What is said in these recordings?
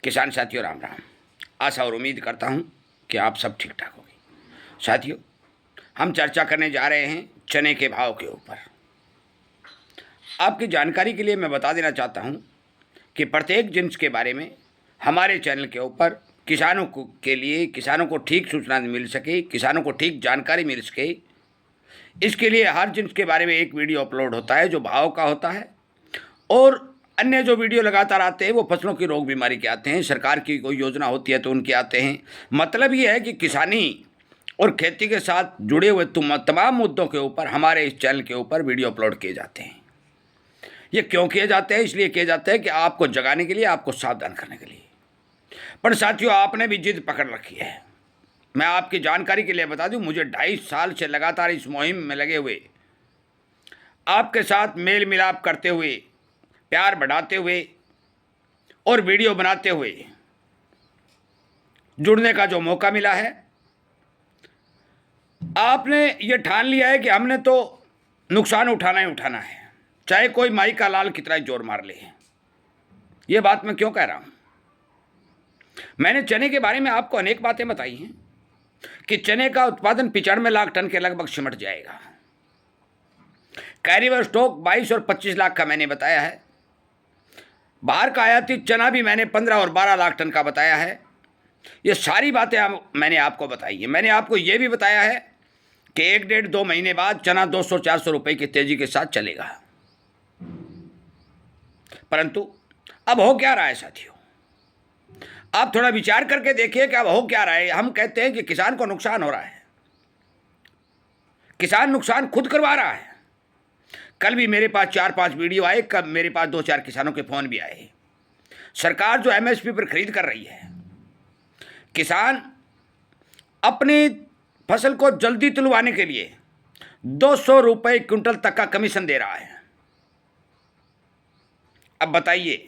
किसान साथियों राम राम। आशा और उम्मीद करता हूं कि आप सब ठीक ठाक होंगे। साथियों, हम चर्चा करने जा रहे हैं चने के भाव के ऊपर। आपकी जानकारी के लिए मैं बता देना चाहता हूं कि प्रत्येक जिन्स के बारे में हमारे चैनल के ऊपर किसानों को के लिए किसानों को ठीक सूचना मिल सके, किसानों को ठीक जानकारी मिल सके, इसके लिए हर जिन्स के बारे में एक वीडियो अपलोड होता है जो भाव का होता है, और अन्य जो वीडियो लगातार आते हैं वो फसलों की रोग बीमारी के आते हैं, सरकार की कोई योजना होती है तो उनके आते हैं। मतलब ये है कि किसानी और खेती के साथ जुड़े हुए तमाम मुद्दों के ऊपर हमारे इस चैनल के ऊपर वीडियो अपलोड किए जाते हैं। ये क्यों किए जाते हैं? इसलिए किए जाते हैं कि आपको जगाने के लिए, आपको सावधान करने के लिए। पर साथियों, आपने भी जिद पकड़ रखी है। मैं आपकी जानकारी के लिए बता दूं, मुझे 2.5 साल से लगातार इस मुहिम में लगे हुए, आपके साथ मेल मिलाप करते हुए, प्यार बढ़ाते हुए और वीडियो बनाते हुए जुड़ने का जो मौका मिला है। आपने ये ठान लिया है कि हमने तो नुकसान उठाना ही उठाना है, चाहे कोई माई का लाल कितना ही जोर मार ले। ये बात मैं क्यों कह रहा हूं? मैंने चने के बारे में आपको अनेक बातें बताई हैं कि चने का उत्पादन 95 लाख टन के लगभग सिमट जाएगा। कैरी स्टॉक 22 और 25 लाख का मैंने बताया है। बाहर का आयातित चना भी मैंने 15 और 12 लाख टन का बताया है। ये सारी बातें मैंने आपको बताई है। मैंने आपको ये भी बताया है कि 1-1.5-2 महीने बाद चना 200-400 रुपए की तेजी के साथ चलेगा। परंतु अब हो क्या रहा है साथियों? आप थोड़ा विचार करके देखिए कि अब हो क्या रहा है। हम कहते हैं कि किसान को नुकसान हो रहा है, किसान नुकसान खुद करवा रहा है। कल भी मेरे पास 4-5 वीडियो आए, कब मेरे पास 2-4 किसानों के फोन भी आए। सरकार जो एमएसपी पर खरीद कर रही है, किसान अपनी फसल को जल्दी तुलवाने के लिए 200 रुपए क्विंटल तक का कमीशन दे रहा है। अब बताइए,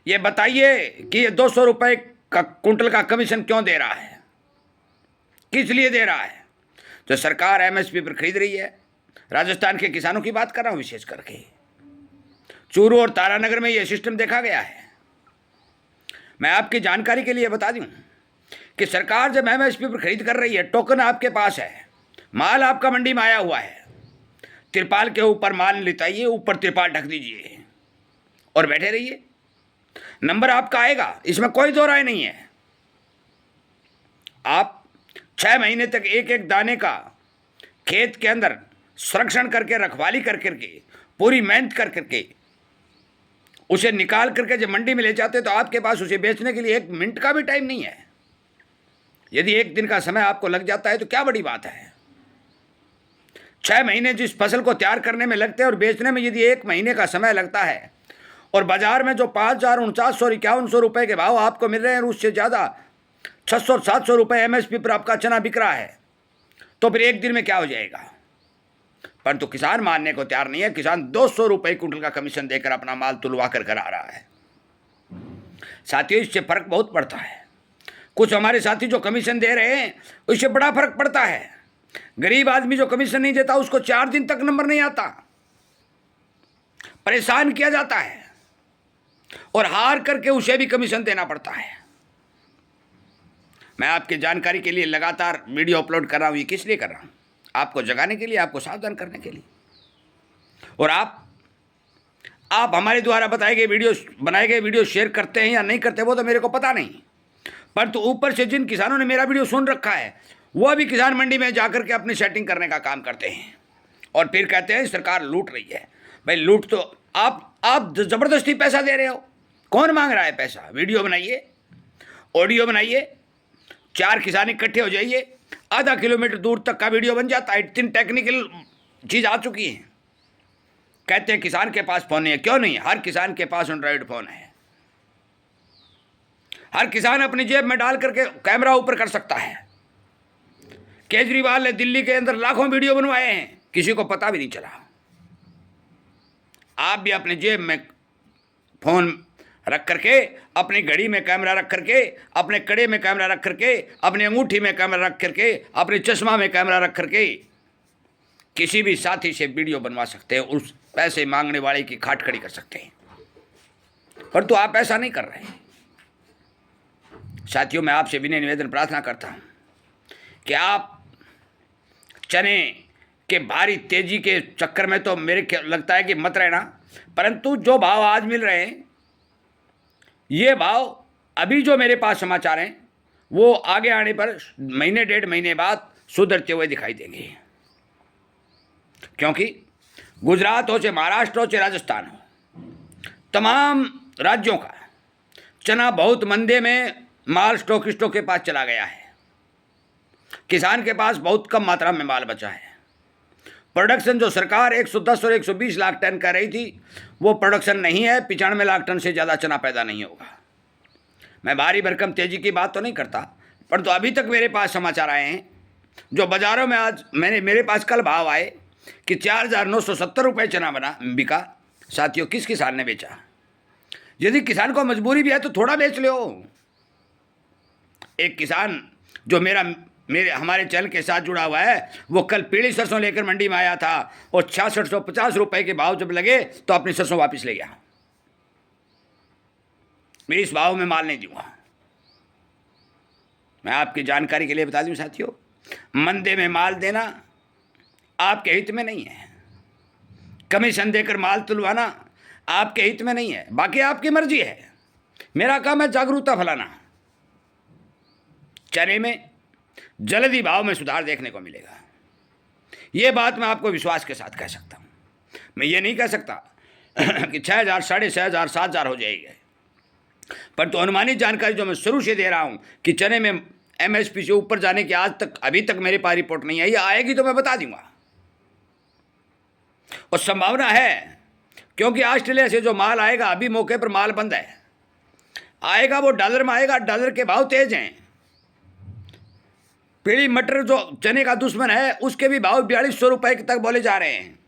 ये बताइए कि ये 200 रुपए का क्विंटल का कमीशन क्यों दे रहा है, किस लिए दे रहा है? जो सरकार एमएसपी पर खरीद रही है। राजस्थान के किसानों की बात कर रहा हूं, विशेष करके चूरू और तारानगर में यह सिस्टम देखा गया है। मैं आपकी जानकारी के लिए बता दूं कि सरकार जब एमएसपी पर खरीद कर रही है, टोकन आपके पास है, माल आपका मंडी में आया हुआ है, तिरपाल के ऊपर माल लिटाइए, ऊपर तिरपाल ढक दीजिए और बैठे रहिए। नंबर आपका आएगा, इसमें कोई दो राय नहीं है। आप 6 महीने तक एक एक दाने का खेत के अंदर संरक्षण करके, रखवाली कर करके, पूरी मेहनत कर करके उसे निकाल करके जब मंडी में ले जाते तो आपके पास उसे बेचने के लिए 1 मिनट का भी टाइम नहीं है। यदि 1 दिन का समय आपको लग जाता है तो क्या बड़ी बात है। 6 महीने जिस फसल को तैयार करने में लगते हैं और बेचने में यदि 1 महीने का समय लगता है, और बाजार में जो 5,000, 4900, 5100 रुपए के भाव आपको मिल रहे हैं, उससे ज़्यादा 600-700 रुपये एमएसपी पर आपका चना बिक रहा है, तो फिर 1 दिन में क्या हो जाएगा? परंतु किसान मानने को तैयार नहीं है। किसान 200 रुपये क्विंटल का कमीशन देकर अपना माल तुलवा कर आ रहा है। साथियों, इससे फर्क बहुत पड़ता है। कुछ हमारे साथी जो कमीशन दे रहे हैं उससे बड़ा फर्क पड़ता है। गरीब आदमी जो कमीशन नहीं देता उसको 4 दिन तक नंबर नहीं आता, परेशान किया जाता है और हार करके उसे भी कमीशन देना पड़ता है। मैं आपकी जानकारी के लिए लगातार वीडियो अपलोड कर रहा हूं। ये किस लिए कर रहा हूं? आपको जगाने के लिए, आपको सावधान करने के लिए। और आप हमारे द्वारा बनाए गए वीडियो शेयर करते हैं या नहीं करते वो तो मेरे को पता नहीं, परंतु ऊपर से जिन किसानों ने मेरा वीडियो सुन रखा है वह भी किसान मंडी में जाकर के अपनी सेटिंग करने का काम करते हैं और फिर कहते हैं सरकार लूट रही है। भाई, लूट तो आप जबरदस्ती पैसा दे रहे हो। कौन मांग रहा है पैसा? वीडियो बनाइए, ऑडियो बनाइए, 4 किसान इकट्ठे हो जाइए, आधा किलोमीटर दूर तक का वीडियो बन जाता है। इतनी टेक्निकल चीज़ आ चुकी है। कहते हैं किसान के पास फोन नहीं है। क्यों नहीं? हर किसान के पास एंड्रॉइड फोन है। हर किसान अपनी जेब में डाल करके कैमरा ऊपर कर सकता है। केजरीवाल ने दिल्ली के अंदर लाखों वीडियो बनवाए हैं, किसी को पता भी नहीं चला। आप भी अपने जेब में फोन रख करके, अपनी घड़ी में कैमरा रख करके, अपने कड़े में कैमरा रख करके, अपनी अंगूठी में कैमरा रख करके, अपने चश्मा में कैमरा रख करके किसी भी साथी से वीडियो बनवा सकते हैं, उस पैसे मांगने वाले की खाट खड़ी कर सकते हैं। परंतु आप ऐसा नहीं कर रहे हैं। साथियों, मैं आपसे विनय निवेदन प्रार्थना करता हूँ कि आप चने के भारी तेजी के चक्कर में तो मेरे लगता है कि मत रहना, परंतु जो भाव आज मिल रहे हैं, ये भाव अभी जो मेरे पास समाचार हैं वो आगे आने पर महीने डेढ़ महीने बाद सुधरते हुए दिखाई देंगे। क्योंकि गुजरात हो चाहे महाराष्ट्र हो चाहे राजस्थान हो, तमाम राज्यों का चना बहुत मंदे में माल स्टॉकिस्टों के पास चला गया है। किसान के पास बहुत कम मात्रा में माल बचा है। प्रोडक्शन जो सरकार 110 और 120 लाख टन कर रही थी, वो प्रोडक्शन नहीं है। 95 लाख टन से ज़्यादा चना पैदा नहीं होगा। मैं भारी भरकम तेजी की बात तो नहीं करता, परंतु अभी तक मेरे पास समाचार आए हैं जो बाज़ारों में आज मेरे पास कल भाव आए कि 4,970 रुपये चना बिका। साथियों, किस किसान ने बेचा? यदि किसान को मजबूरी भी है तो थोड़ा बेच लो। एक किसान जो हमारे चैनल के साथ जुड़ा हुआ है, वो कल पीली सरसों लेकर मंडी में आया था और 6650 रुपये के भाव जब लगे तो अपनी सरसों वापस ले गया। मैं इस भाव में माल नहीं दूंगा। मैं आपकी जानकारी के लिए बता दूं साथियों, मंदे में माल देना आपके हित में नहीं है। कमीशन देकर माल तुलवाना आपके हित में नहीं है। बाकी आपकी मर्जी है। मेरा काम है जागरूकता फैलाना। चने में जल्दी भाव में सुधार देखने को मिलेगा। ये बात मैं आपको विश्वास के साथ कह सकता हूँ। मैं ये नहीं कह सकता कि 6,000, 6,500, 7,000 हो जाएगी, परंतु अनुमानित जानकारी जो मैं शुरू से दे रहा हूँ कि चने में एमएसपी से ऊपर जाने की अभी तक मेरे पास रिपोर्ट नहीं आई। आएगी तो मैं बता दूंगा और संभावना है, क्योंकि ऑस्ट्रेलिया से जो माल आएगा, अभी मौके पर माल बंद है, आएगा वो डॉलर में आएगा। डॉलर के भाव तेज हैं। पीली मटर जो चने का दुश्मन है, उसके भी भाव 4200 रुपये तक बोले जा रहे हैं।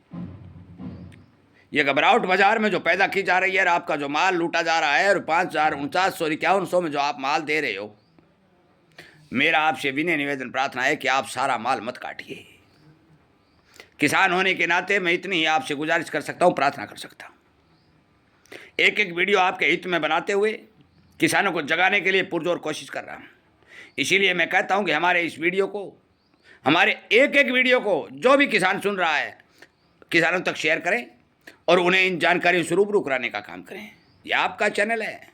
ये घबराहट बाजार में जो पैदा की जा रही है और आपका जो माल लूटा जा रहा है और 5,000, 4900, 5100 में जो आप माल दे रहे हो, मेरा आपसे विनय निवेदन प्रार्थना है कि आप सारा माल मत काटिए। किसान होने के नाते मैं इतनी ही आपसे गुजारिश कर सकता हूँ, प्रार्थना कर सकता हूँ। एक एक वीडियो आपके हित में बनाते हुए किसानों को जगाने के लिए पुरजोर कोशिश कर रहा हूँ। इसीलिए मैं कहता हूँ कि हमारे इस वीडियो को, हमारे एक एक वीडियो को जो भी किसान सुन रहा है, किसानों तक शेयर करें और उन्हें इन जानकारियों से रूबरू कराने का काम करें। ये आपका चैनल है,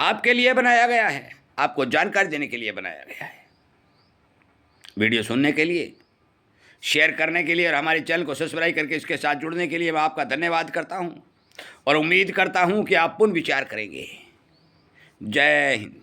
आपके लिए बनाया गया है, आपको जानकारी देने के लिए बनाया गया है। वीडियो सुनने के लिए, शेयर करने के लिए और हमारे चैनल को सब्सक्राइब करके इसके साथ जुड़ने के लिए मैं आपका धन्यवाद करता हूं और उम्मीद करता हूं कि आप पुनः विचार करेंगे। जय हिंद।